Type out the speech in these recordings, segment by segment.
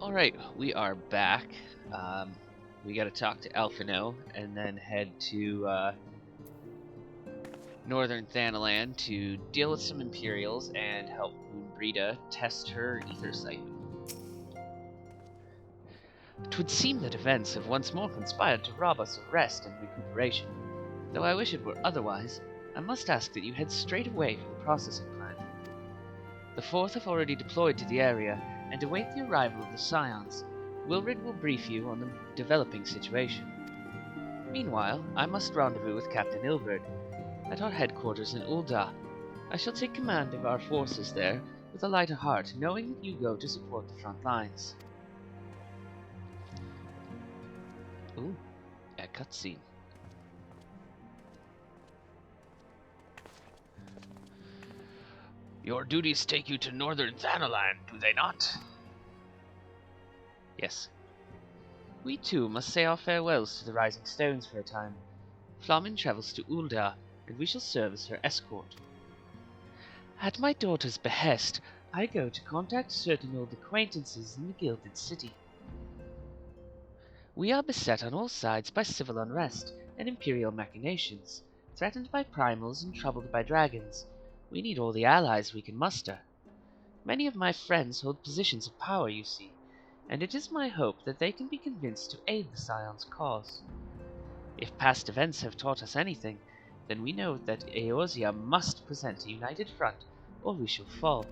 Alright, we are back. We gotta talk to Alphino and then head to Northern Thanalan to deal with some Imperials and help Moonbreeda test her ether sight. It would seem that events have once more conspired to rob us of rest and recuperation. Though I wish it were otherwise, I must ask that you head straight away for the processing plant. The Fourth have already deployed to the area and await the arrival of the Scions. Wilrid will brief you on the developing situation. Meanwhile, I must rendezvous with Captain Ilbert at our headquarters in Ul'dah. I shall take command of our forces there with a lighter heart, knowing that you go to support the front lines. Ooh, a cutscene. Your duties take you to Northern Thanalan, do they not? Yes. We too must say our farewells to the Rising Stones for a time. Flamin travels to Ul'dah, and we shall serve as her escort. At my daughter's behest, I go to contact certain old acquaintances in the Gilded City. We are beset on all sides by civil unrest and imperial machinations, threatened by primals and troubled by dragons. We need all the allies we can muster. Many of my friends hold positions of power, you see, and it is my hope that they can be convinced to aid the Scion's cause. If past events have taught us anything, then we know that Eorzea must present a united front, or we shall fall.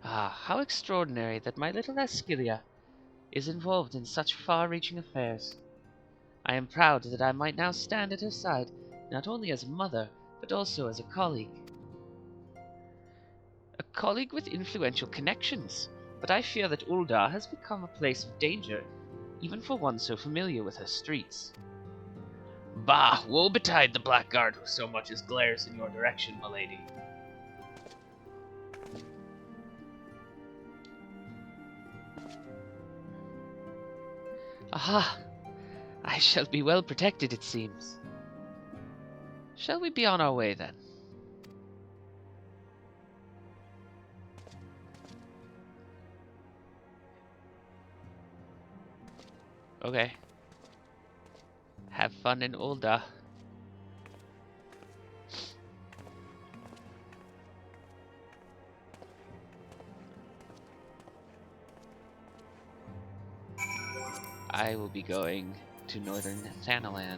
Ah, how extraordinary that my little Ascilia is involved in such far-reaching affairs. I am proud that I might now stand at her side, not only as a mother, but also as a colleague. A colleague with influential connections, but I fear that Ul'dah has become a place of danger, even for one so familiar with her streets. Bah! Woe betide the blackguard who so much as glares in your direction, milady. Aha! I shall be well protected, it seems. Shall we be on our way, then? Okay. Have fun in Ul'dah. I will be going to Northern Thanalan.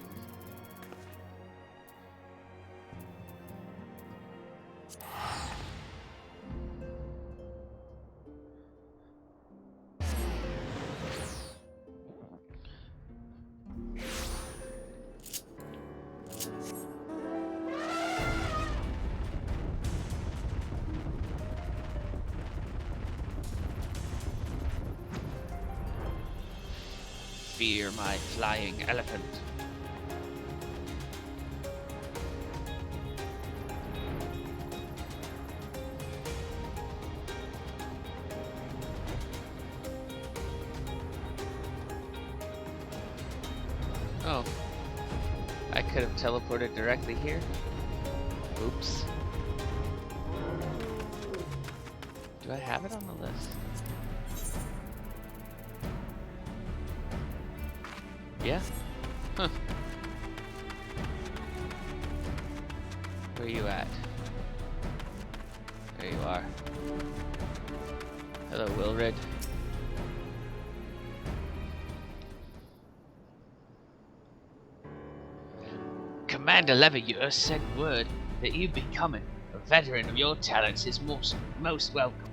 Fear my flying elephant. Oh, I could have teleported directly here. Oops. Do I have it on the list? Yeah? Huh. Where are you at? There you are. Hello, Wilrid. Commander Levieur sent word that you becoming a veteran of your talents is most welcome.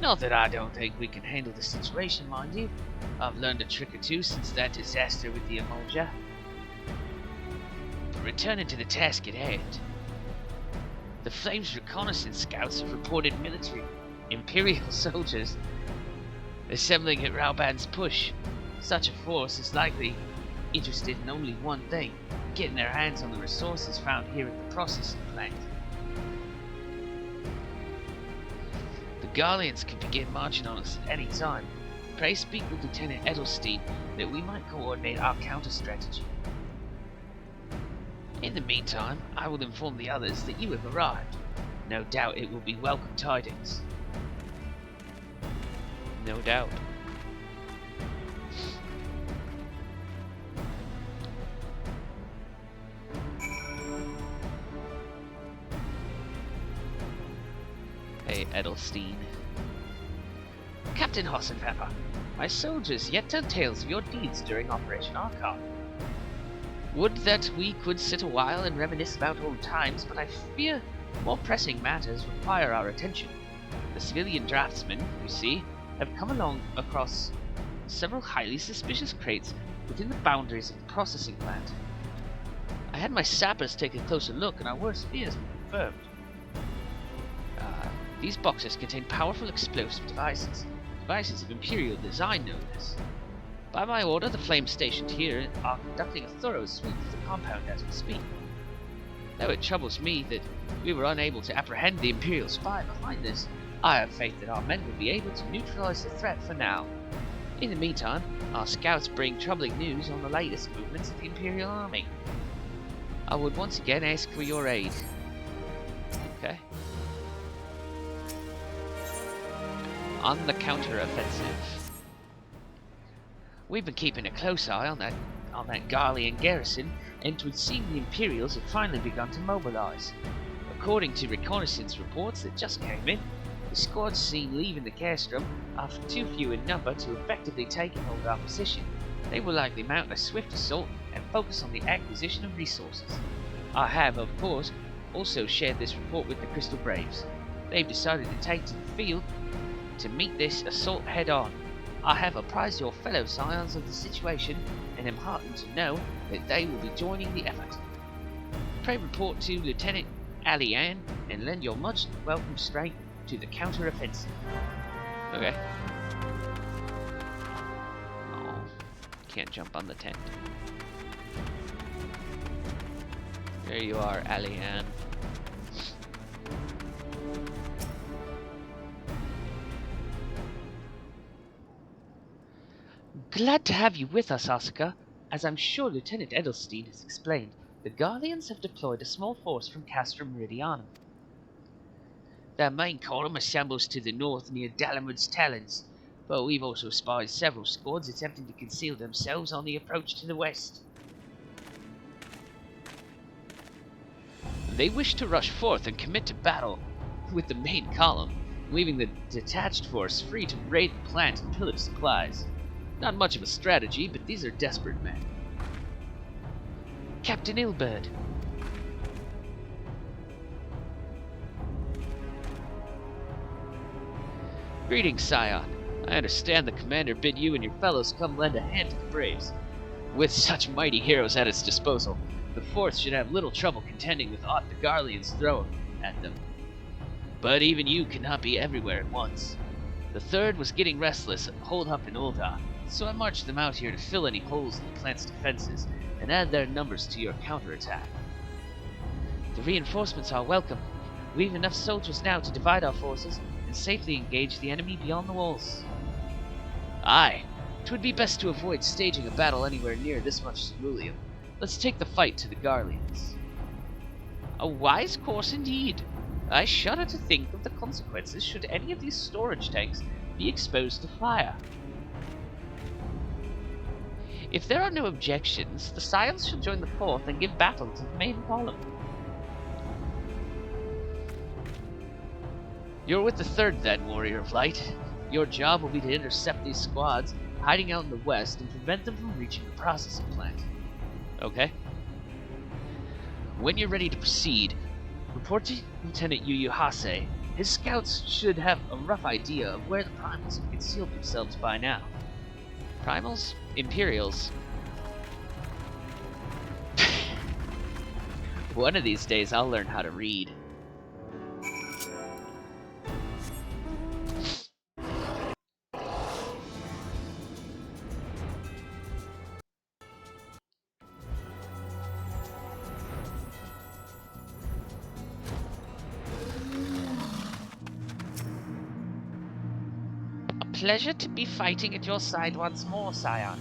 Not that I don't think we can handle the situation, mind you. I've learned a trick or two since that disaster with the Emoja. But returning to the task at hand, the Flames reconnaissance scouts have reported Imperial soldiers assembling at Rauban's push. Such a force is likely interested in only one thing: getting their hands on the resources found here at the processing plant. The Garleans can begin marching on us at any time. Pray speak with Lieutenant Edelstein that we might coordinate our counter-strategy. In the meantime, I will inform the others that you have arrived. No doubt it will be welcome tidings. No doubt. Hey, Edelstein. Captain Hossenpepper, my soldiers yet tell tales of your deeds during Operation Archon. Would that we could sit a while and reminisce about old times, but I fear more pressing matters require our attention. The civilian draftsmen, you see, have come along across several highly suspicious crates within the boundaries of the processing plant. I had my sappers take a closer look, and our worst fears were confirmed. These boxes contain powerful explosive devices of Imperial design, no less. By my order, the flames stationed here are conducting a thorough sweep of the compound as we speak. Though it troubles me that we were unable to apprehend the Imperial spy behind this, I have faith that our men will be able to neutralize the threat for now. In the meantime, our scouts bring troubling news on the latest movements of the Imperial army. I would once again ask for your aid. Okay. On the counter-offensive. We've been keeping a close eye on that Garlean garrison, and it would seem the Imperials have finally begun to mobilize. According to reconnaissance reports that just came in, the squads seen leaving the Castrum are too few in number to effectively take and hold our position. They will likely mount a swift assault and focus on the acquisition of resources. I have, of course, also shared this report with the Crystal Braves. They've decided to take to the field to meet this assault head-on. I have apprised your fellow scions of the situation, and am heartened to know that they will be joining the effort. Pray report to Lieutenant Alian, and lend your much welcome strength to the counter-offensive. Okay. Oh, can't jump on the tent. There you are, Alian. Glad to have you with us, Asuka. As I'm sure Lieutenant Edelstein has explained, the Guardians have deployed a small force from Castra Meridianum. Their main column assembles to the north near Dalamud's Talons, but we've also spied several squads attempting to conceal themselves on the approach to the west. They wish to rush forth and commit to battle with the main column, leaving the detached force free to raid the plant and pillage supplies. Not much of a strategy, but these are desperate men. Captain Ilbird. Greetings, Scion. I understand the commander bid you and your fellows come lend a hand to the Braves. With such mighty heroes at its disposal, the Fourth should have little trouble contending with aught the Garleans throw at them. But even you cannot be everywhere at once. The Third was getting restless, holed up in Ul'dah, so I marched them out here to fill any holes in the plant's defenses and add their numbers to your counterattack. The reinforcements are welcome. We've enough soldiers now to divide our forces and safely engage the enemy beyond the walls. Aye, 'twould be best to avoid staging a battle anywhere near this much ceruleum. Let's take the fight to the Garleans. A wise course indeed. I shudder to think of the consequences should any of these storage tanks be exposed to fire. If there are no objections, the Scions shall join the Fourth and give battle to the main column. You're with the Third then, Warrior of Light. Your job will be to intercept these squads hiding out in the west and prevent them from reaching the processing plant. Okay. When you're ready to proceed, report to Lieutenant Yuyuhase. His scouts should have a rough idea of where the Primals have concealed themselves by now. Primals? Imperials? One of these days I'll learn how to read. Pleasure to be fighting at your side once more, Scion.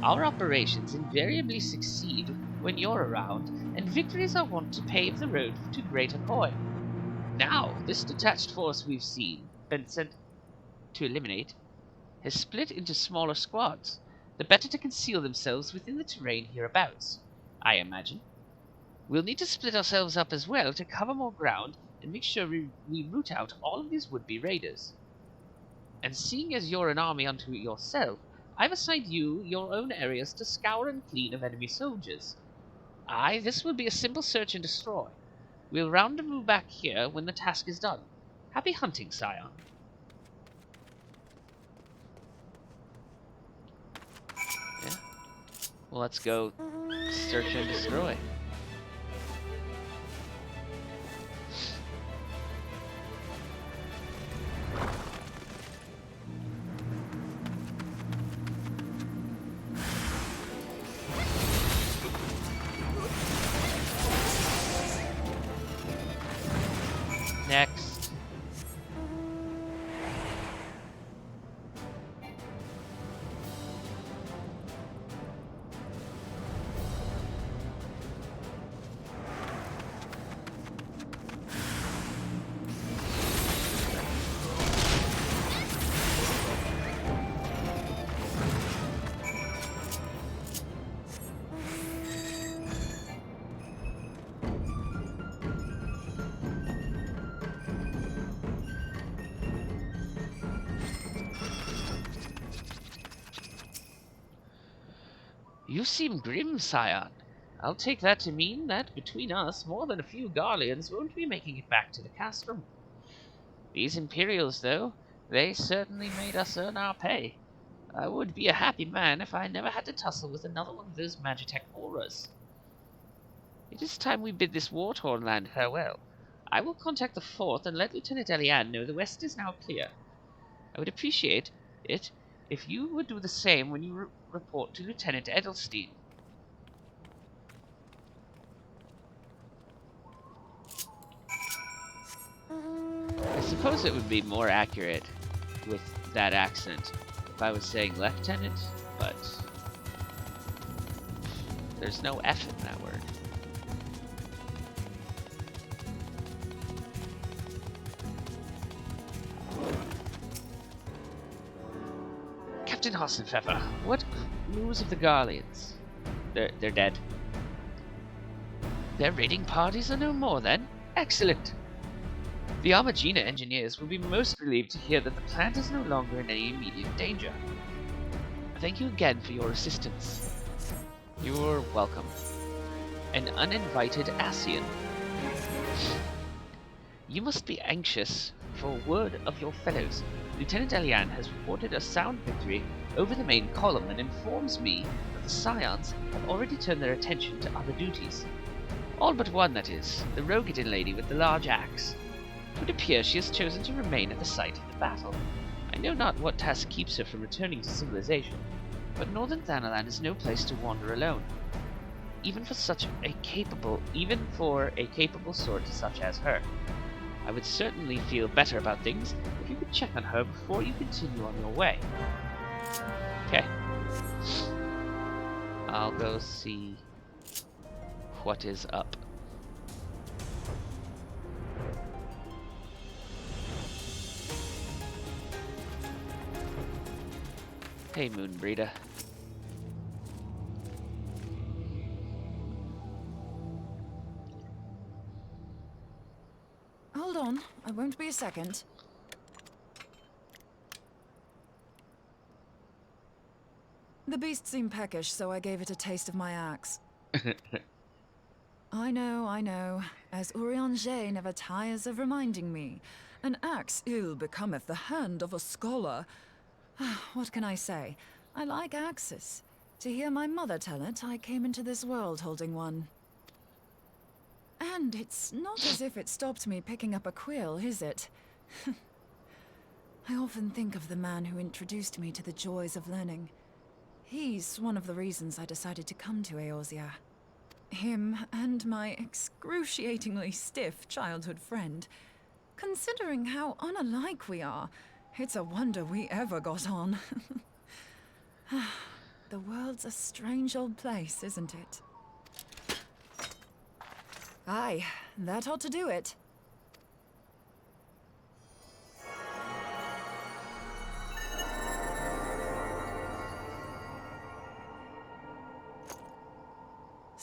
Our operations invariably succeed when you're around, and victories are wont to pave the road to greater coin. Now, this detached force we've been sent to eliminate, has split into smaller squads, the better to conceal themselves within the terrain hereabouts, I imagine. We'll need to split ourselves up as well to cover more ground and make sure we root out all of these would-be raiders. And seeing as you're an army unto yourself, I've assigned you your own areas to scour and clean of enemy soldiers. Aye, this will be a simple search and destroy. We'll rendezvous back here when the task is done. Happy hunting, Scion. Yeah. Well, let's go search and destroy. Next. You seem grim, Scion. I'll take that to mean that between us, more than a few Garleans won't be making it back to the castrum. These Imperials, though, they certainly made us earn our pay. I would be a happy man if I never had to tussle with another one of those Magitech auras. It is time we bid this war-torn land farewell. I will contact the fort and let Lieutenant Eliane know the west is now clear. I would appreciate it if you would do the same when you report to Lieutenant Edelstein. I suppose it would be more accurate with that accent if I was saying lieutenant, but there's no F in that word. Captain Hassenpfeffer, what news of the Garleans? They're dead. Their raiding parties are no more, then? Excellent! The Armagina engineers will be most relieved to hear that the plant is no longer in any immediate danger. Thank you again for your assistance. You're welcome. An uninvited Asian. You must be anxious for word of your fellows. Lieutenant Eliane has reported a sound victory over the main column and informs me that the Scions have already turned their attention to other duties. All but one, that is, the Rogadin lady with the large axe. It would appear she has chosen to remain at the site of the battle. I know not what task keeps her from returning to civilization, but northern Thanalan is no place to wander alone. Even for a capable sword such as her. I would certainly feel better about things if you could check on her before you continue on your way. Okay. I'll go see what is up. Hey, Moonbreeder. Hold on, I won't be a second. The beast seemed peckish, so I gave it a taste of my axe. I know. As Urianger never tires of reminding me. An axe ill becometh the hand of a scholar. What can I say? I like axes. To hear my mother tell it, I came into this world holding one. And it's not as if it stopped me picking up a quill, is it? I often think of the man who introduced me to the joys of learning. He's one of the reasons I decided to come to Eorzea. Him and my excruciatingly stiff childhood friend. Considering how unalike we are, it's a wonder we ever got on. The world's a strange old place, isn't it? Aye, that ought to do it.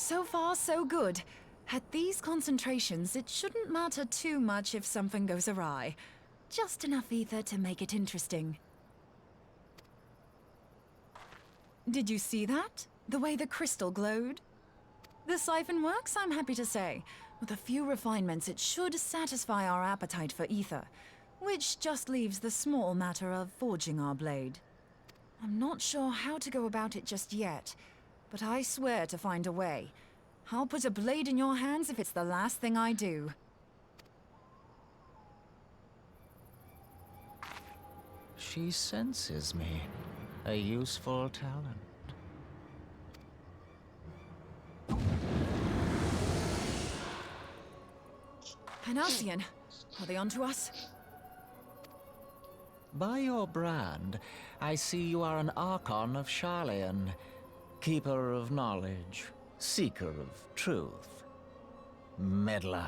So far, so good. At these concentrations, it shouldn't matter too much if something goes awry. Just enough ether to make it interesting. Did you see that? The way the crystal glowed? The siphon works, I'm happy to say. With a few refinements, it should satisfy our appetite for ether, which just leaves the small matter of forging our blade. I'm not sure how to go about it just yet, but I swear to find a way. I'll put a blade in your hands if it's the last thing I do. She senses me. A useful talent. Hanassian, are they onto us? By your brand, I see you are an Archon of Sharlayan, keeper of knowledge, seeker of truth, meddler.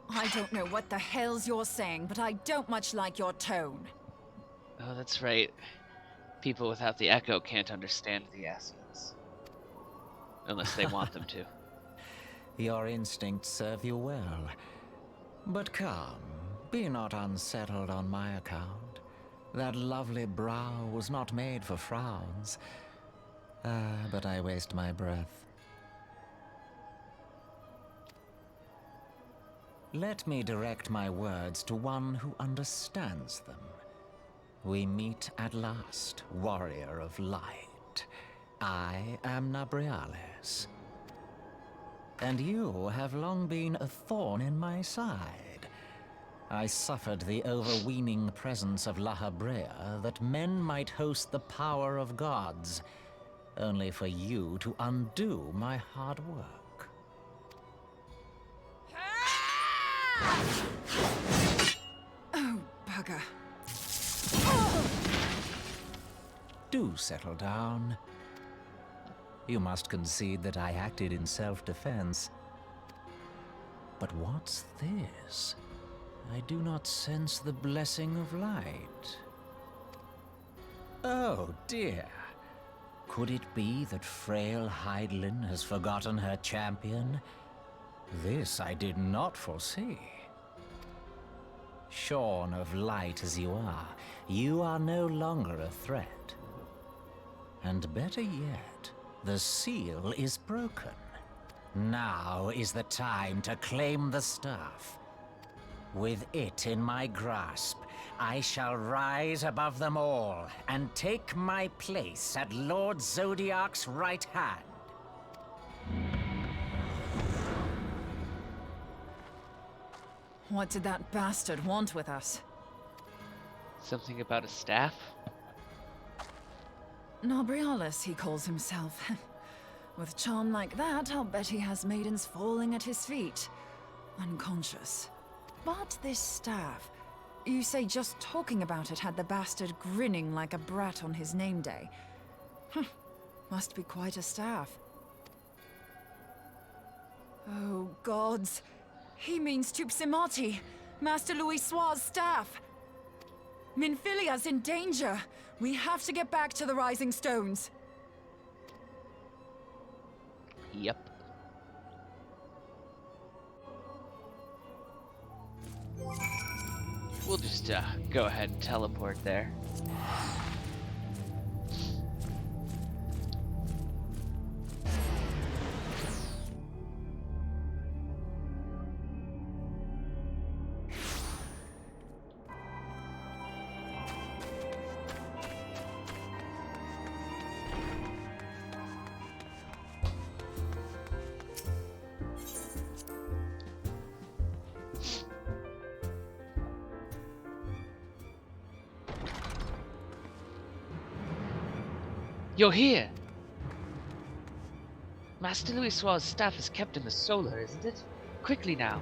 I don't know what the hell's you're saying, but I don't much like your tone. Oh, that's right. People without the echo can't understand the accents. Unless they want them to. Your instincts serve you well. But come, be not unsettled on my account. That lovely brow was not made for frowns. But I waste my breath. Let me direct my words to one who understands them. We meet at last, warrior of light. I am Nabriales. And you have long been a thorn in my side. I suffered the overweening presence of La Habrea that men might host the power of gods, only for you to undo my hard work. Oh, bugger. Do settle down. You must concede that I acted in self-defense. But what's this? I do not sense the blessing of light. Oh dear. Could it be that frail Hydaelyn has forgotten her champion? This I did not foresee. Shorn of light as you are no longer a threat. And better yet, the seal is broken. Now is the time to claim the staff. With it in my grasp, I shall rise above them all and take my place at Lord Zodiac's right hand. What did that bastard want with us? Something about a staff? Nabriales, he calls himself. With charm like that, I'll bet he has maidens falling at his feet, unconscious. But this staff, you say just talking about it had the bastard grinning like a brat on his name day. Must be quite a staff. Oh, gods. He means Tupsimati, Master Louisoir's staff. Minfilia's in danger. We have to get back to the Rising Stones. Yep. We'll just go ahead and teleport there. You're here! Master Louisoir's staff is kept in the solar, isn't it? Quickly now!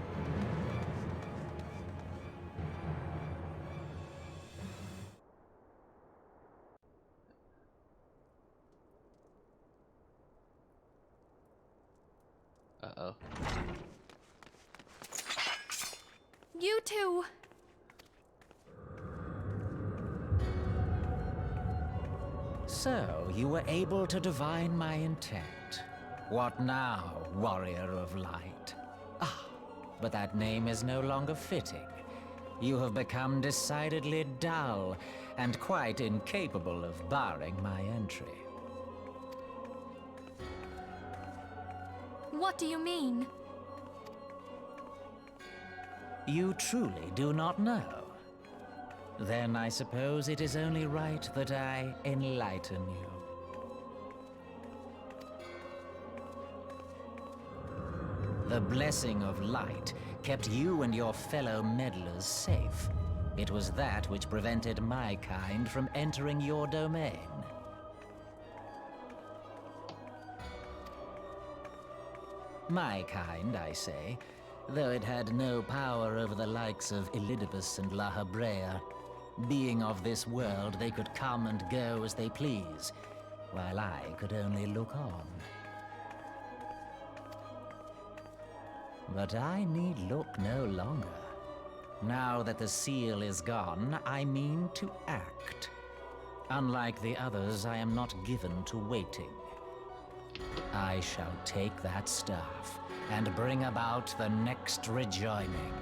Uh-oh. You two! So, you were able to divine my intent. What now, warrior of light? Ah, but that name is no longer fitting. You have become decidedly dull, and quite incapable of barring my entry. What do you mean? You truly do not know? Then I suppose it is only right that I enlighten you. The blessing of light kept you and your fellow meddlers safe. It was that which prevented my kind from entering your domain. My kind, I say, though it had no power over the likes of Elidibus and La Habrea. Being of this world, they could come and go as they please, while I could only look on. But I need look no longer. Now that the seal is gone, I mean to act. Unlike the others, I am not given to waiting. I shall take that staff and bring about the next rejoining.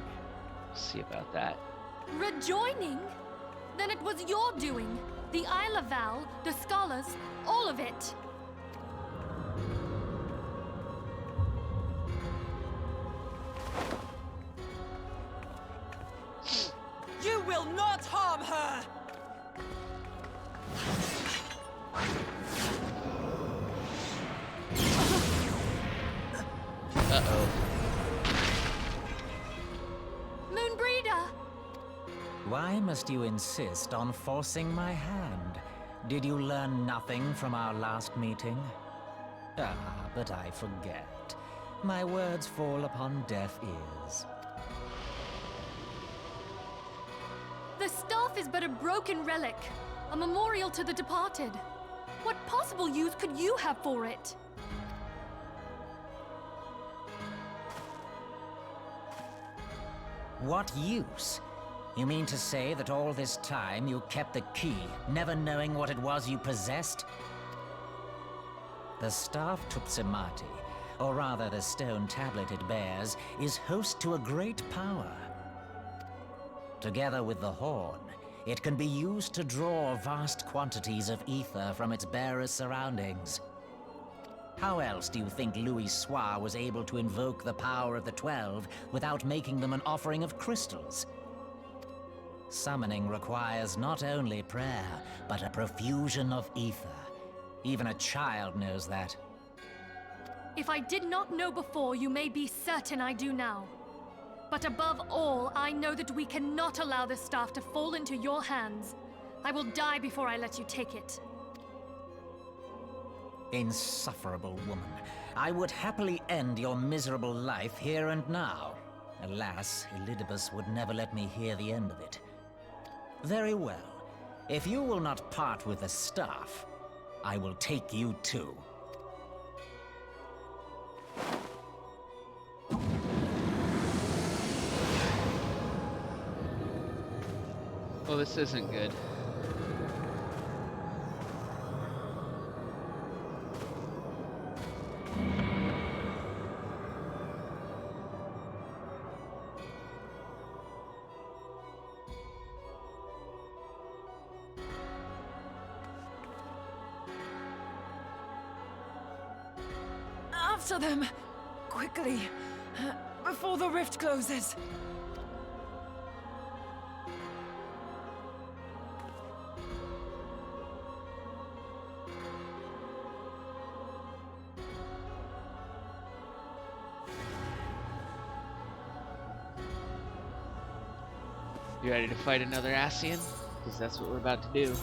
See about that. Rejoining? Then it was your doing. The Isle of Val, the scholars, all of it. You will not harm her! Uh-oh. Moonbreeder! Why must you insist on forcing my hand? Did you learn nothing from our last meeting? Ah, but I forget. My words fall upon deaf ears. The staff is but a broken relic, a memorial to the departed. What possible use could you have for it? What use? You mean to say that all this time you kept the key, never knowing what it was you possessed? The staff Tupsimati, or rather the stone tablet it bears, is host to a great power. Together with the horn, it can be used to draw vast quantities of ether from its bearer's surroundings. How else do you think Louis Soir was able to invoke the power of the 12 without making them an offering of crystals? Summoning requires not only prayer, but a profusion of ether. Even a child knows that. If I did not know before, you may be certain I do now. But above all, I know that we cannot allow this staff to fall into your hands. I will die before I let you take it. Insufferable woman. I would happily end your miserable life here and now. Alas, Elidibus would never let me hear the end of it. Very well. If you will not part with the staff, I will take you too. Well, this isn't good. After them! Quickly! Before the rift closes! You ready to fight another Ascian? Because that's what we're about to do.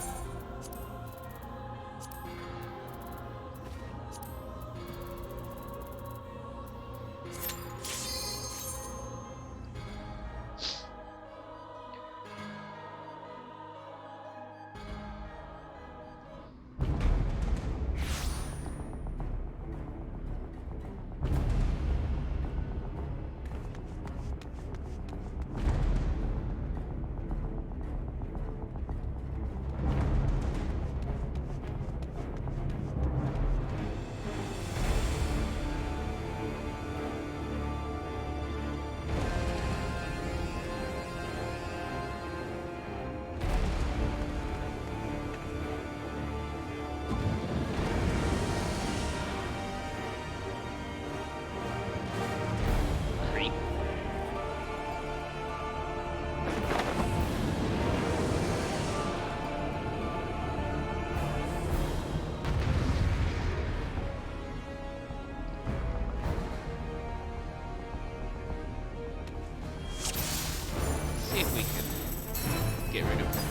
get rid of them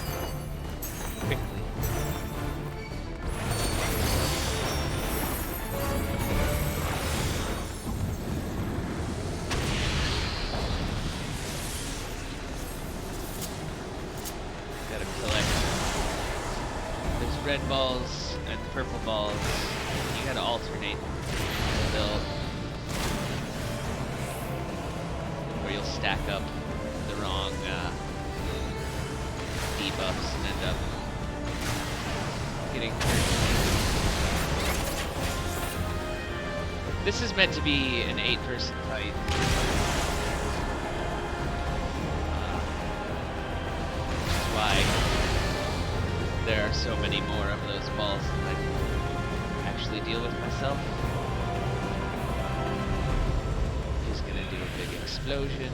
quickly. Gotta collect those red balls and purple balls. You gotta alternate the build, or you'll stack up the wrong debuffs and end up getting hurt. This is meant to be an 8-person fight. Which is why there are so many more of those balls than I can actually deal with myself. He's gonna do a big explosion.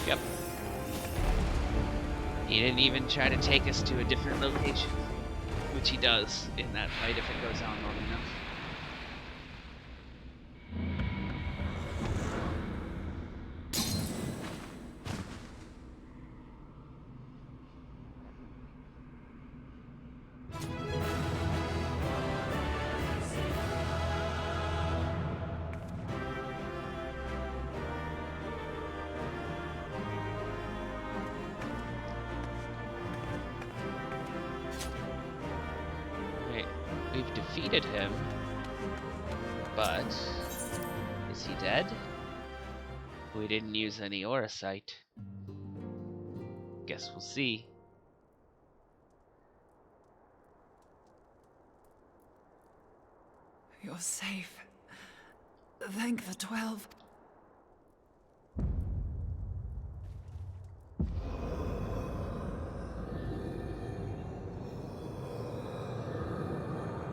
Yep. He didn't even try to take us to a different location, which he does in that fight if it goes on long enough. We've defeated him, but is he dead? We didn't use any Auracite. Guess we'll see. You're safe. Thank the 12.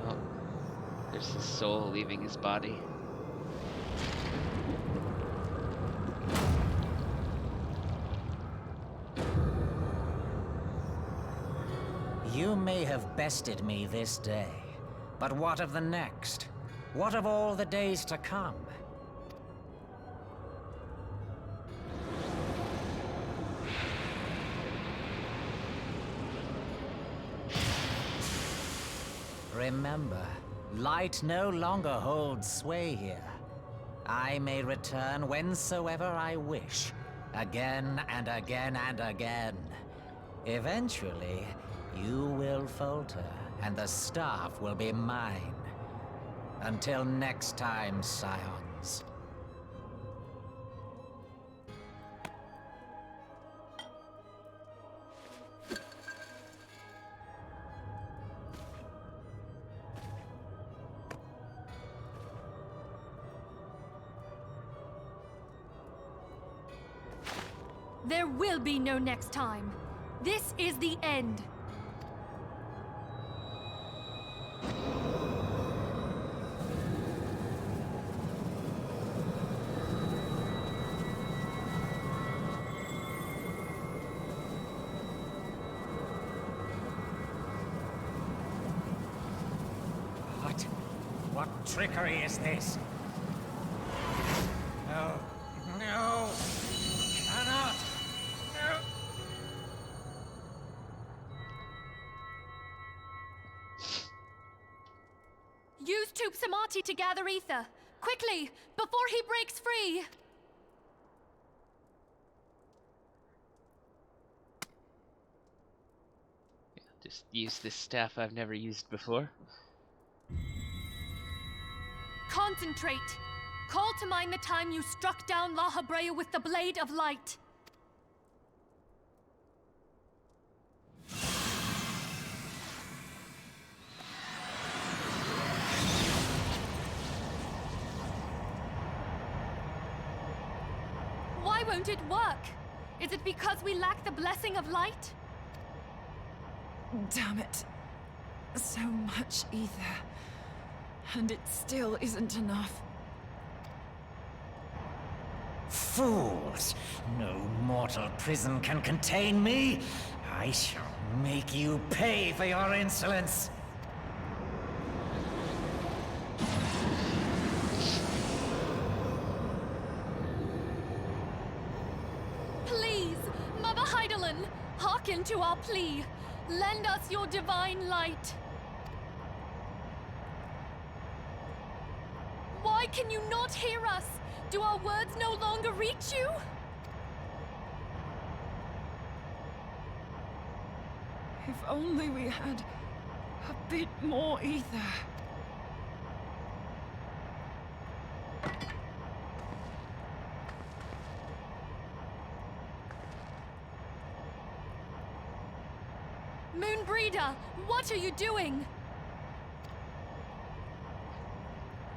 Oh, there's his soul leaving his body. You may have bested me this day, but what of the next? What of all the days to come? Remember, light no longer holds sway here. I may return whensoever I wish, again and again and again. Eventually, you will falter, and the staff will be mine. Until next time, scions. There will be no next time. This is the end. What trickery is this? No. No! Cannot! No! Use Tube Samati to gather ether. Quickly, before he breaks free! Just use this staff I've never used before. Concentrate. Call to mind the time you struck down La Habrea with the Blade of Light. Why won't it work? Is it because we lack the blessing of light? Damn it. So much ether. And it still isn't enough. Fools! No mortal prison can contain me! I shall make you pay for your insolence! Please, Mother Heidelin, hearken to our plea. Lend us your divine light. Why can you not hear us? Do our words no longer reach you? If only we had a bit more ether. Moonbreeder, what are you doing?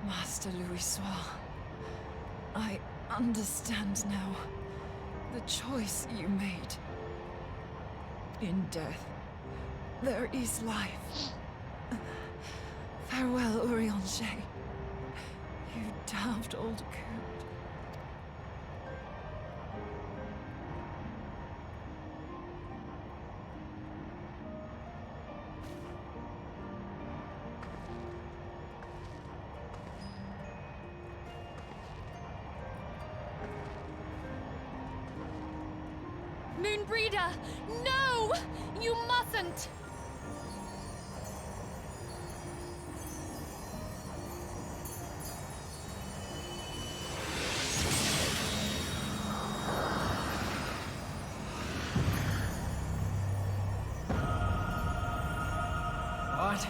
Master Louis Soir, I understand now the choice you made. In death, there is life. Farewell, Urianger. You damned old coot. Moonbreeder, no! You mustn't! What?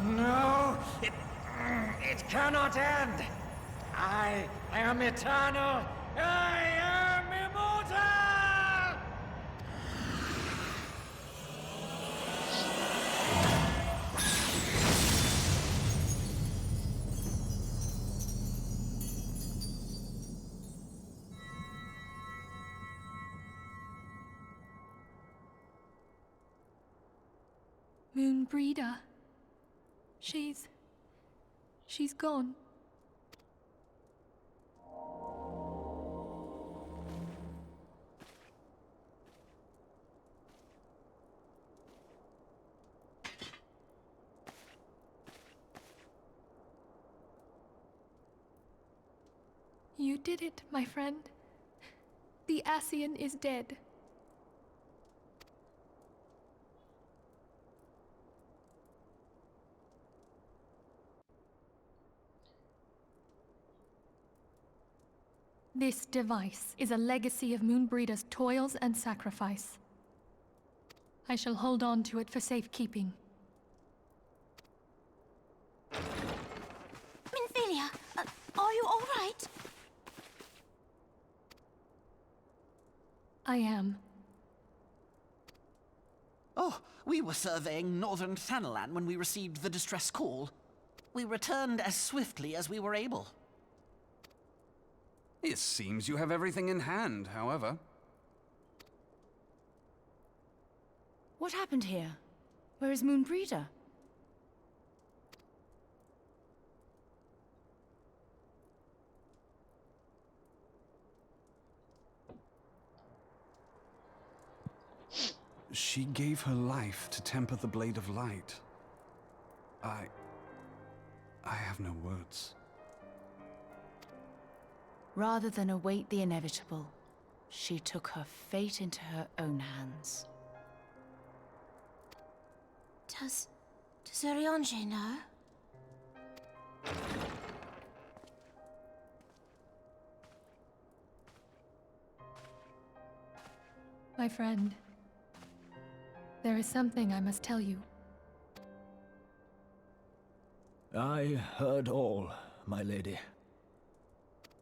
No! It cannot end! I am eternal! I am immortal! Moonbreeder. She's gone. You did it, my friend. The Ascian is dead. This device is a legacy of Moonbreeder's toils and sacrifice. I shall hold on to it for safekeeping. Minfilia, are you all right? I am. Oh, we were surveying northern Thanalan when we received the distress call. We returned as swiftly as we were able. It seems you have everything in hand, however. What happened here? Where is Moonbreeder? She gave her life to temper the Blade of Light. I have no words. Rather than await the inevitable, she took her fate into her own hands. Does Urianger know? My friend, there is something I must tell you. I heard all, my lady.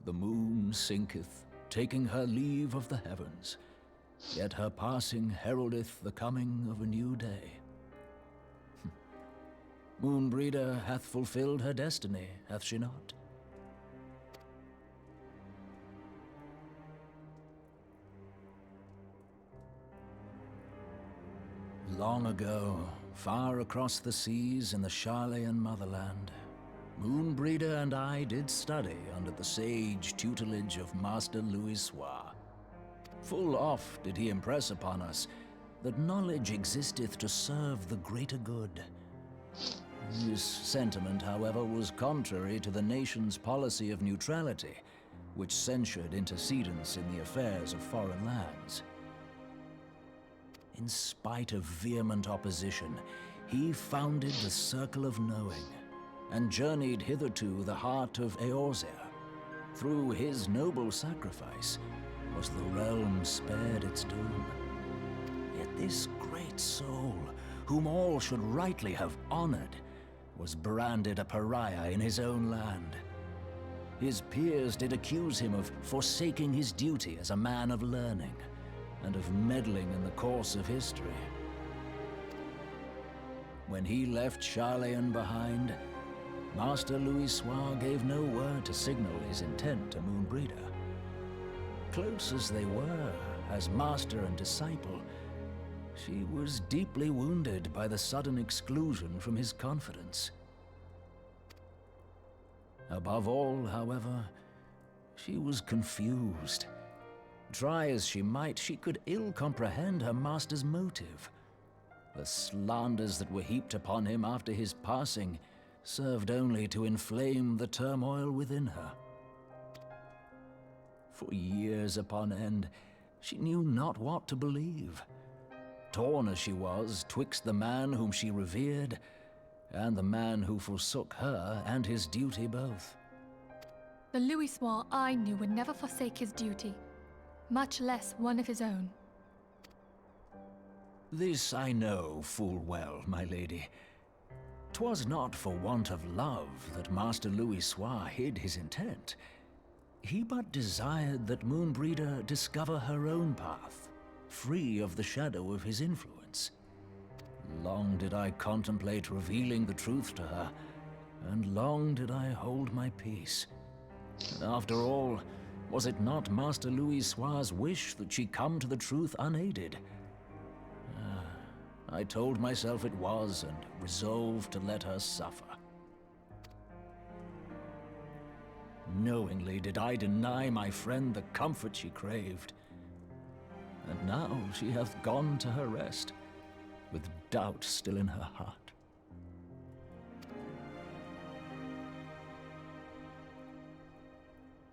The moon sinketh, taking her leave of the heavens, yet her passing heraldeth the coming of a new day. Moonbreeder hath fulfilled her destiny, hath she not? Long ago, far across the seas in the Sharlayan motherland, Moonbreeder and I did study under the sage tutelage of Master Louisoix. Full oft did he impress upon us that knowledge existeth to serve the greater good. This sentiment, however, was contrary to the nation's policy of neutrality, which censured intercedence in the affairs of foreign lands. In spite of vehement opposition, he founded the Circle of Knowing, and journeyed hitherto the heart of Eorzea. Through his noble sacrifice was the realm spared its doom. Yet this great soul, whom all should rightly have honored, was branded a pariah in his own land. His peers did accuse him of forsaking his duty as a man of learning, and of meddling in the course of history. When he left Charlayan behind, Master Louisoix gave no word to signal his intent to Moonbreeder. Close as they were, as master and disciple, she was deeply wounded by the sudden exclusion from his confidence. Above all, however, she was confused. Try as she might, she could ill comprehend her master's motive. The slanders that were heaped upon him after his passing served only to inflame the turmoil within her. For years upon end, she knew not what to believe. Torn as she was twixt the man whom she revered and the man who forsook her and his duty both. The Louisoix I knew would never forsake his duty, much less one of his own. This I know full well, my lady. 'Twas not for want of love that Master Louisoix hid his intent. He but desired that Moonbreeder discover her own path, free of the shadow of his influence. Long did I contemplate revealing the truth to her, and long did I hold my peace. After all, was it not Master Louisoix's wish that she come to the truth unaided? I told myself it was, and resolved to let her suffer. Knowingly did I deny my friend the comfort she craved. And now she hath gone to her rest, with doubt still in her heart.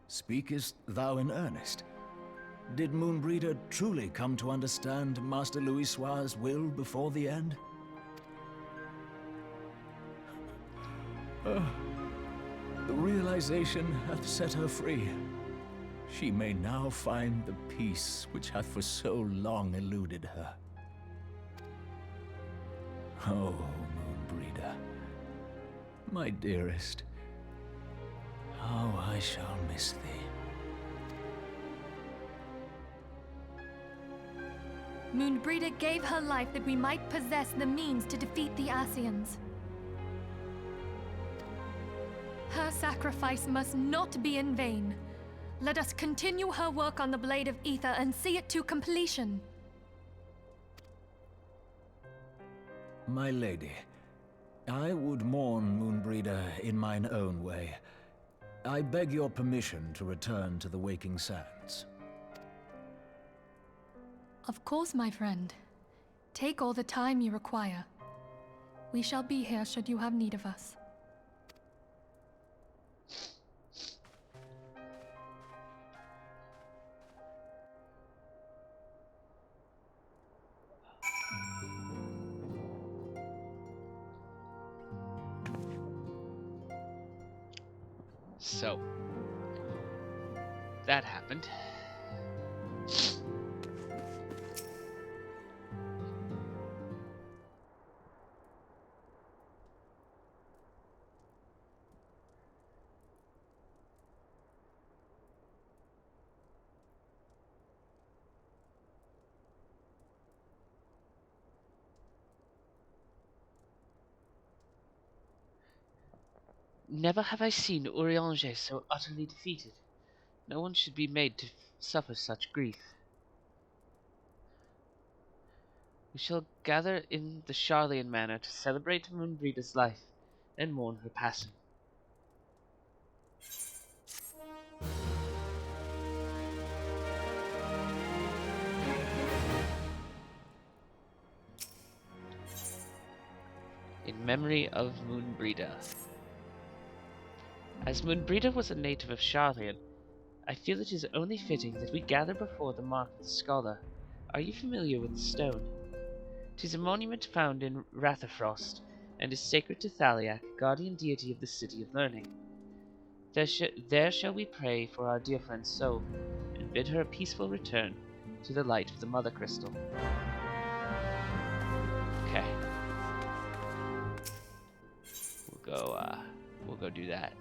Speakest thou in earnest? Did Moonbreeder truly come to understand Master Louisoix's will before the end? The realization hath set her free. She may now find the peace which hath for so long eluded her. Oh, Moonbreeder, my dearest, how I shall miss thee. Moonbreeder gave her life that we might possess the means to defeat the Ascians. Her sacrifice must not be in vain. Let us continue her work on the Blade of Ether and see it to completion. My lady, I would mourn Moonbreeder in mine own way. I beg your permission to return to the Waking Sands. Of course, my friend. Take all the time you require. We shall be here should you have need of us. So, that happened. Never have I seen Urianger so utterly defeated. No one should be made to suffer such grief. We shall gather in the Charlayan manor to celebrate Moonbreeder's life, then mourn her passing. memory of Moonbrida. As Moonbrida was a native of Sharlayan, I feel it is only fitting that we gather before the mark of the scholar. Are you familiar with the stone? 'Tis a monument found in Rathafrost, and is sacred to Thaliak, guardian deity of the City of Learning. There shall we pray for our dear friend's soul, and bid her a peaceful return to the light of the Mother Crystal. Okay. We'll go do that.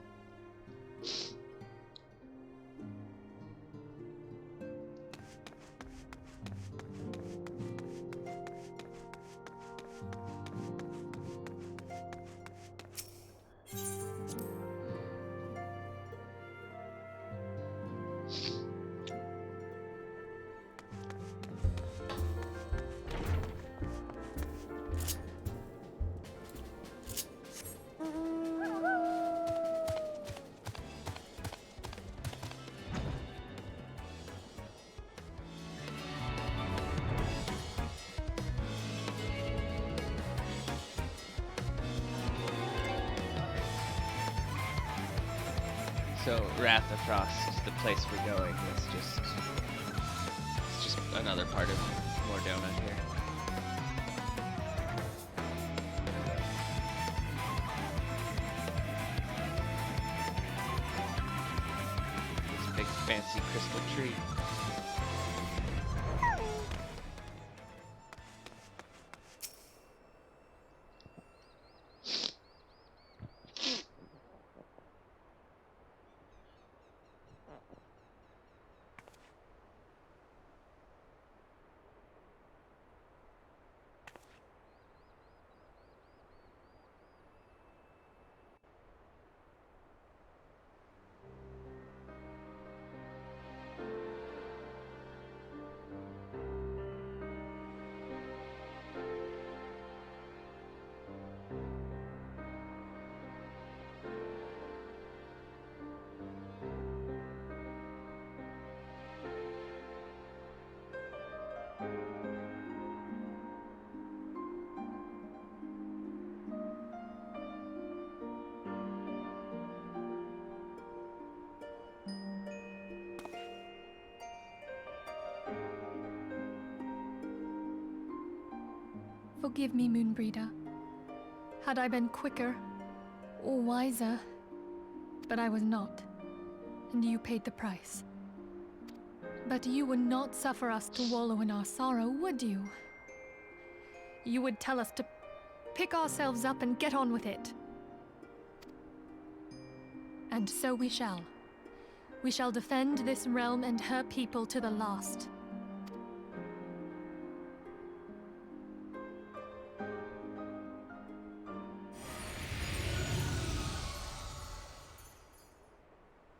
So Rathafrost is the place we're going. It's just another part of Mordona here. This big fancy crystal tree. Forgive me, Moonbrida. Had I been quicker or wiser, but I was not, and you paid the price. But you would not suffer us to wallow in our sorrow, would you? You would tell us to pick ourselves up and get on with it. And so we shall. We shall defend this realm and her people to the last.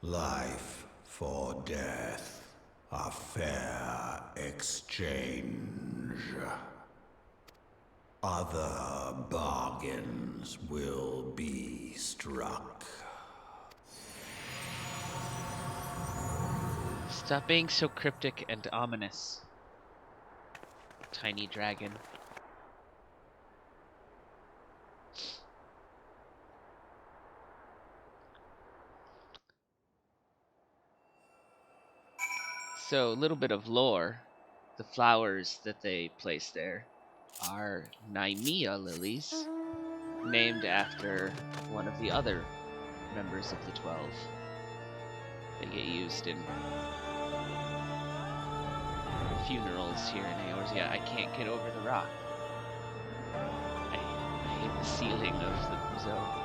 Life for death, a fair exchange. Other bargains will be struck. Stop being so cryptic and ominous, tiny dragon. So, a little bit of lore. The flowers that they place there are Nymea lilies, named after one of the other members of the 12. They get used in funerals here in Eorzea. I can't get over the rock. I hate the ceiling of the zone.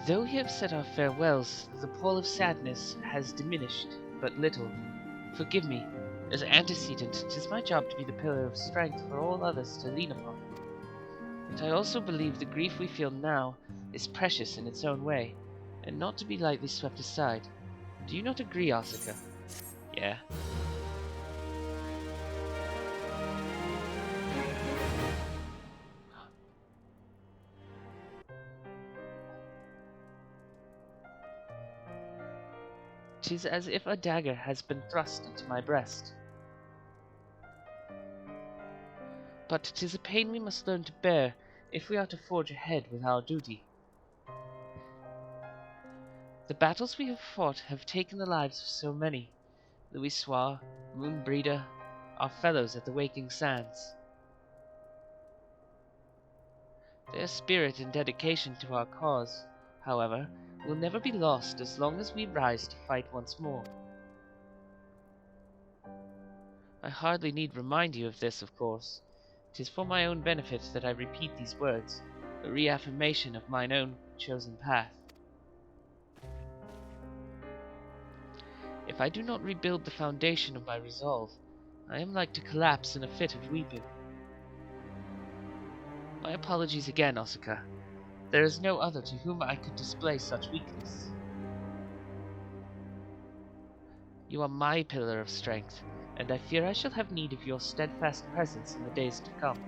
Though we have said our farewells, the pall of sadness has diminished but little. Forgive me. As antecedent, 'tis my job to be the pillar of strength for all others to lean upon. But I also believe the grief we feel now is precious in its own way, and not to be lightly swept aside. Do you not agree, Asuka? Yeah. "'Tis as if a dagger has been thrust into my breast. But 'tis a pain we must learn to bear if we are to forge ahead with our duty. The battles we have fought have taken the lives of so many. Louisoix, Moonbreeder, our fellows at the Waking Sands. Their spirit and dedication to our cause, however, will never be lost as long as we rise to fight once more. I hardly need remind you of this, of course. 'Tis for my own benefit that I repeat these words, a reaffirmation of mine own chosen path. If I do not rebuild the foundation of my resolve, I am like to collapse in a fit of weeping. My apologies again, Asuka. There is no other to whom I could display such weakness. You are my pillar of strength, and I fear I shall have need of your steadfast presence in the days to come.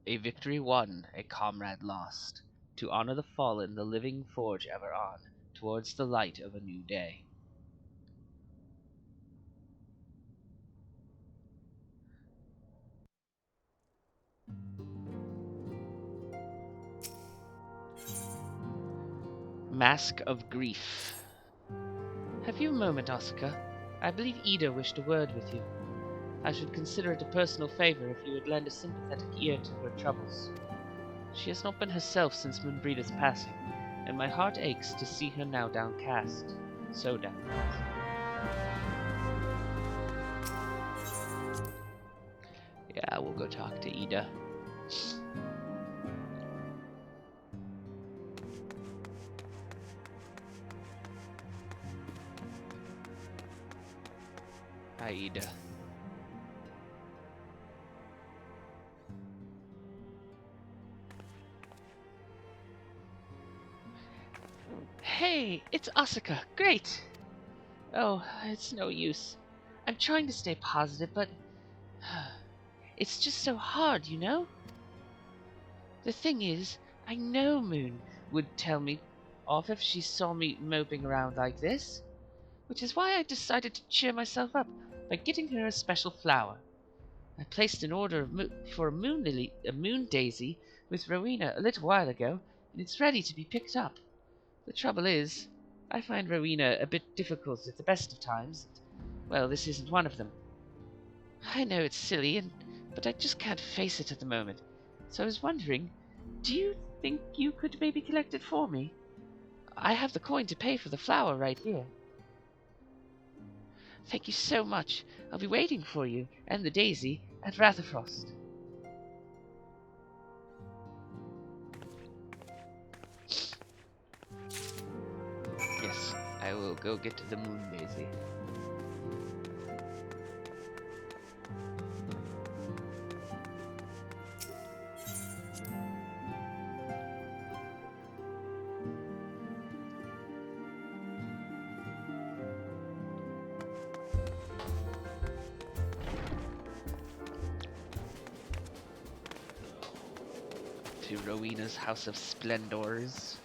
A victory won, a comrade lost. To honor the fallen, the living forge ever on, towards the light of a new day. Mask of Grief. Have you a moment, Asuka? I believe Ida wished a word with you. I should consider it a personal favor if you would lend a sympathetic ear to her troubles. She has not been herself since Moonbreeder's passing, and my heart aches to see her now downcast. So downcast. Yeah, we'll go talk to Ida. Hi, Ida. Hey, it's Asuka. Great! Oh, it's no use. I'm trying to stay positive, but it's just so hard, you know? The thing is, I know Moon would tell me off if she saw me moping around like this, which is why I decided to cheer myself up by getting her a special flower. I placed an order for a moon daisy with Rowena a little while ago, and it's ready to be picked up. The trouble is, I find Rowena a bit difficult at the best of times. Well, this isn't one of them. I know it's silly, but I just can't face it at the moment. So I was wondering, do you think you could maybe collect it for me? I have the coin to pay for the flower right here. Thank you so much. I'll be waiting for you, and the daisy, at Ratherfrost. Yes, I will go get the moon daisy. To Rowena's House of Splendors.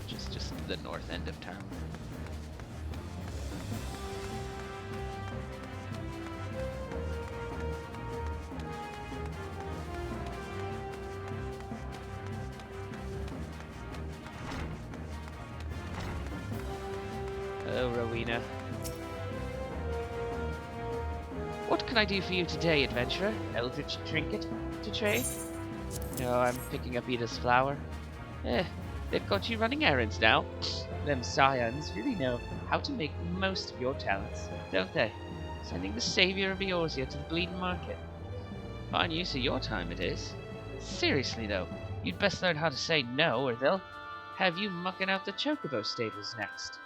Just the north end of town. Hello, Rowena. What can I do for you today, adventurer? Eldritch trinket to trade? No, I'm picking up Ida's flower. They've got you running errands now. Them scions really know how to make the most of your talents, don't they? Sending the savior of Eorzea to the bleeding market. Fine use of your time it is. Seriously though, you'd best learn how to say no, or they'll have you mucking out the chocobo stables next.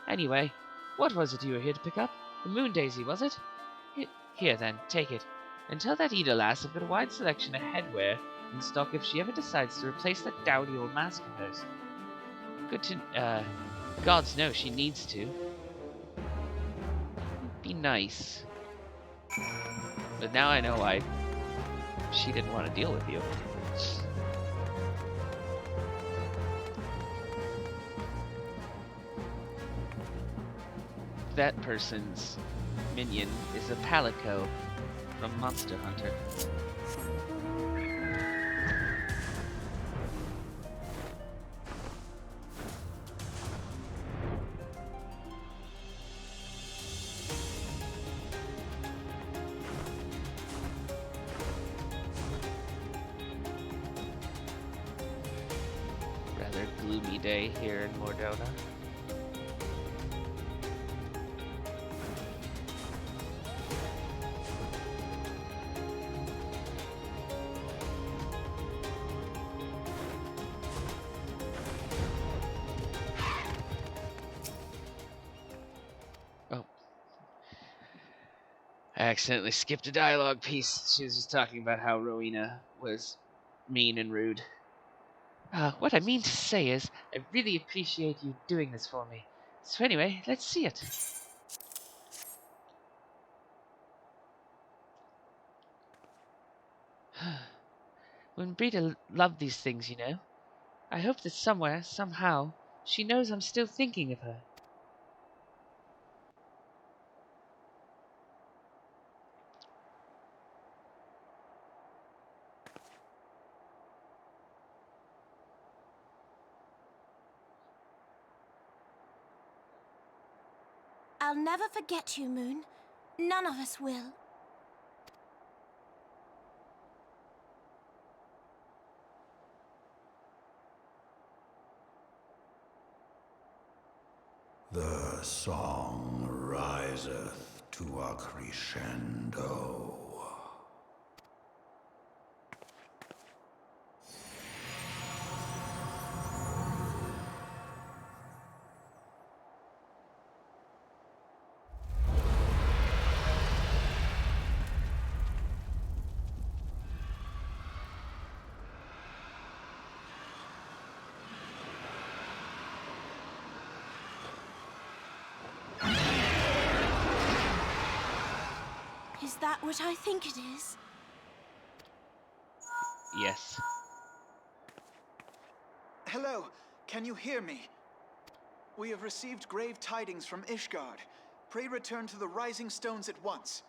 Anyway, what was it you were here to pick up? The moon daisy, was it? Here then, take it. And tell that Eda lass I've got a wide selection of headwear in stock if she ever decides to replace that dowdy old mask of hers. Good to, gods know she needs to. Be nice. But now I know why she didn't want to deal with you. That person's minion is a Palico from Monster Hunter. Rather gloomy day here in Mordona. I accidentally skipped a dialogue piece. She was just talking about how Rowena was mean and rude. What I mean to say is, I really appreciate you doing this for me. So anyway, let's see it. When Brita loved these things, you know. I hope that somewhere, somehow, she knows I'm still thinking of her. I'll never forget you, Moon. None of us will. The song riseth to a crescendo. Is that what I think it is? Yes. Hello, can you hear me? We have received grave tidings from Ishgard. Pray return to the Rising Stones at once.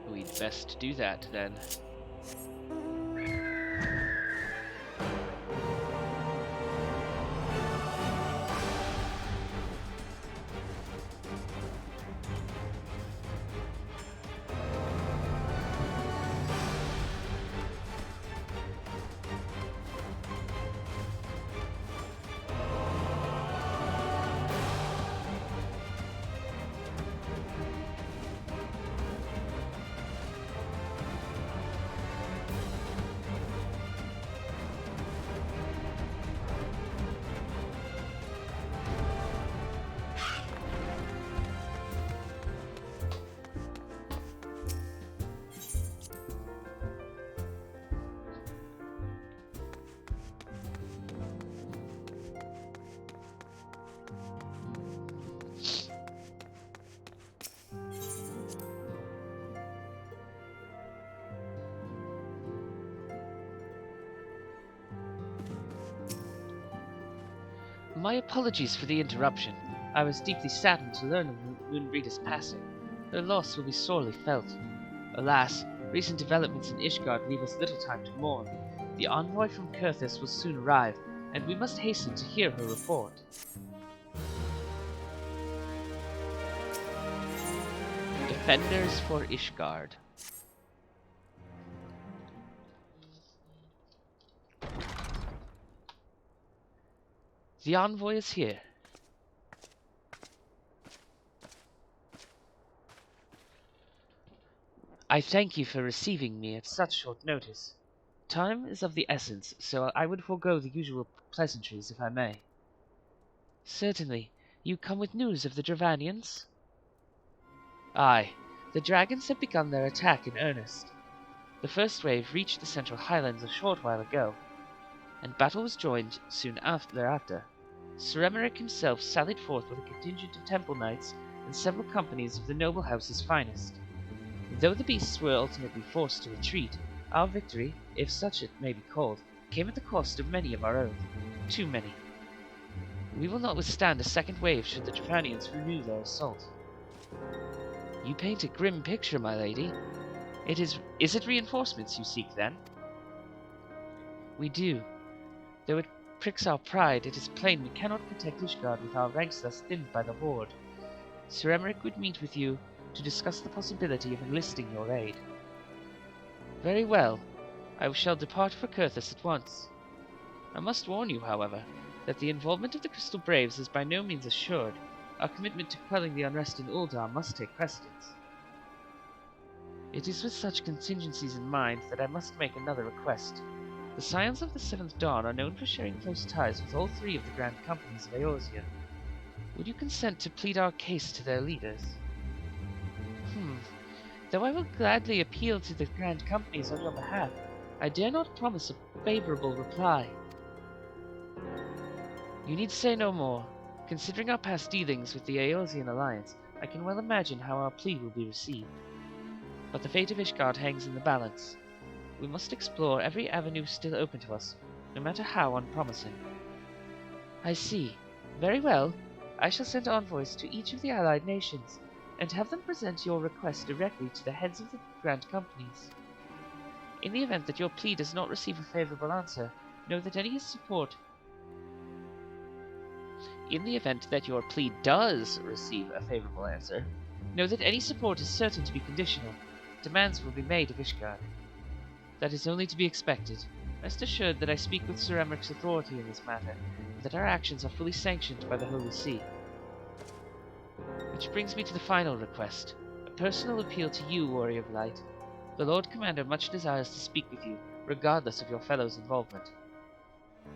We'd best do that then. My apologies for the interruption. I was deeply saddened to learn of Moonbreeder's passing. Her loss will be sorely felt. Alas, Recent developments in Ishgard leave us little time to mourn. The envoy from Kurthus will soon arrive, and we must hasten to hear her report. Defenders for Ishgard. The envoy is here. I thank you for receiving me at such short notice. Time is of the essence, so I would forego the usual pleasantries if I may. Certainly. You come with news of the Dravanians? Aye. The dragons have begun their attack in earnest. The first wave reached the Central Highlands a short while ago, and battle was joined soon thereafter. Sir Emmerich himself sallied forth with a contingent of temple knights and several companies of the noble house's finest. Though the beasts were ultimately forced to retreat, our victory, if such it may be called, came at the cost of many of our own. Too many. We will not withstand a second wave should the Dravanians renew their assault. You paint a grim picture, my lady. Is it reinforcements you seek, then? We do. Though it pricks our pride, it is plain we cannot protect Ishgard with our ranks thus thinned by the Horde. Sir Emmerich would meet with you to discuss the possibility of enlisting your aid. Very well. I shall depart for Kurthus at once. I must warn you, however, that the involvement of the Crystal Braves is by no means assured. Our commitment to quelling the unrest in Uldar must take precedence. It is with such contingencies in mind that I must make another request. The Scions of the Seventh Dawn are known for sharing close ties with all three of the Grand Companies of Eorzea. Would you consent to plead our case to their leaders? Though I will gladly appeal to the Grand Companies on your behalf, I dare not promise a favorable reply. You need say no more. Considering our past dealings with the Eorzean Alliance, I can well imagine how our plea will be received. But the fate of Ishgard hangs in the balance. We must explore every avenue still open to us, no matter how unpromising. I see. Very well. I shall send envoys to each of the allied nations, and have them present your request directly to the heads of the Grand Companies. In the event that your plea does not receive a favorable answer, know that any support... In the event that your plea does receive a favorable answer, know that any support is certain to be conditional. Demands will be made of Ishgard. That is only to be expected. Rest assured that I speak with Sir Emmerich's authority in this matter, and that our actions are fully sanctioned by the Holy See. Which brings me to the final request, a personal appeal to you, Warrior of Light. The Lord Commander much desires to speak with you, regardless of your fellow's involvement.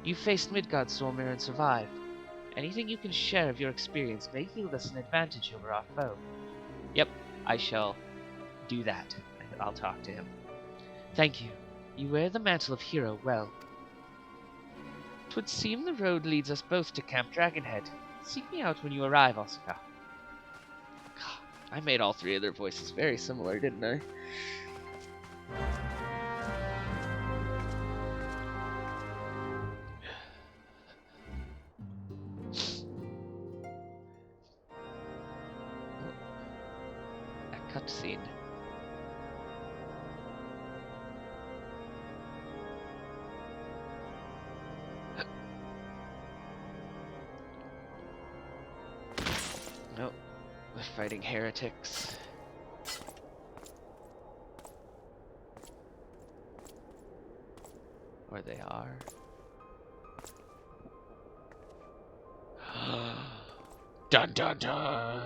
You faced Midgard Stormir and survived. Anything you can share of your experience may yield us an advantage over our foe. Yep, I shall do that. I'll talk to him. Thank you. You wear the mantle of hero well. 'Twould seem the road leads us both to Camp Dragonhead. Seek me out when you arrive, Asuka. I made all three of their voices very similar, didn't I? A cutscene. Nope. We're fighting heretics. Or they are. Dun dun dun!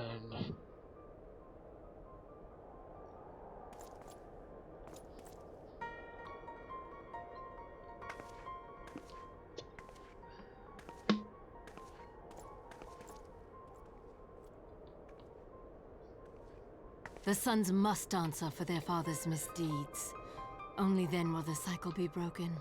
The sons must answer for their father's misdeeds. Only then will the cycle be broken.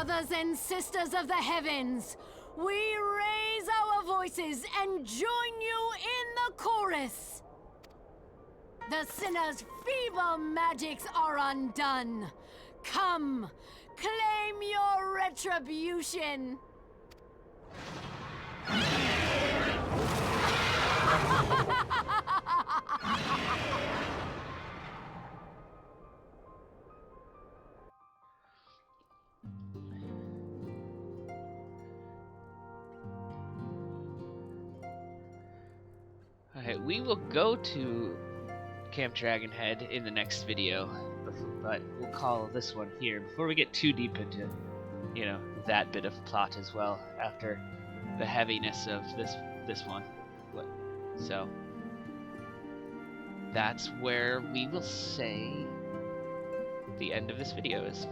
Brothers and sisters of the heavens, we raise our voices and join you in the chorus. The sinner's feeble magics are undone. Come, claim your retribution. Alright, we will go to Camp Dragonhead in the next video, but we'll call this one here before we get too deep into, you know, that bit of plot as well after the heaviness of this one. So that's where we will say the end of this video is.